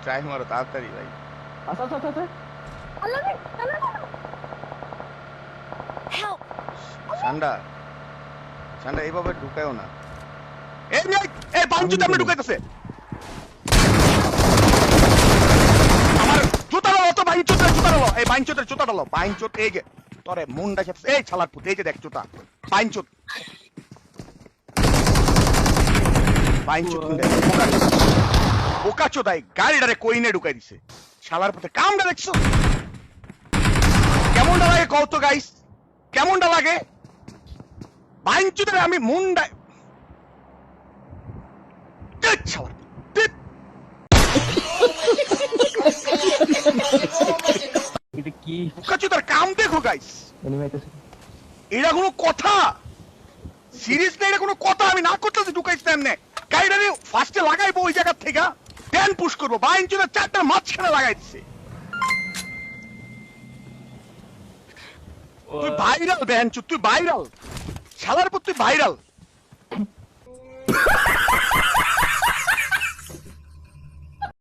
Try মারো তাড়াতাড়ি ভাই। আচ্ছা আচ্ছা আচ্ছা ঠান্ডা ঠান্ডা এইভাবে ঢুকায়ও না। এই মেয়ে এই বাঞ্চুতে আমরা ঢুকাইতেছে আমার জুতা লাও তো বাঞ্চুতের জুতা লাও এই বাঞ্চুতের জুতাটা লাও বাঞ্চুত এই যে তোরে মুন্ডা খেতে এই ছালার পুত এই যে দেখ জুতা বাঞ্চুত বাঞ্চুত বোকাচোদাই গাড়িটারে কইনে ঢুকাই দিছে শালার পথে কামটা দেখছো কেমনটা লাগে কত গাইস কেমনটা লাগে বাঞ্চুদের আমি মুন্ডা শালার এটা কি বোকাচোদার কাম দেখো গাইস এটা কোনো কথা সিরিয়াসলি এটা কোনো কথা আমি না করতেছি ঢুকাইছি এমনি গাড়িটারে ফার্স্টে লাগাইবো ওই জায়গা থেকে দেন পুশ করবো বাঞ্চুদের চারটার মাঝখানে লাগাই দিছে তুই ভাইরাল বেঞ্চু তুই ভাইরাল শালার পর তুই ভাইরাল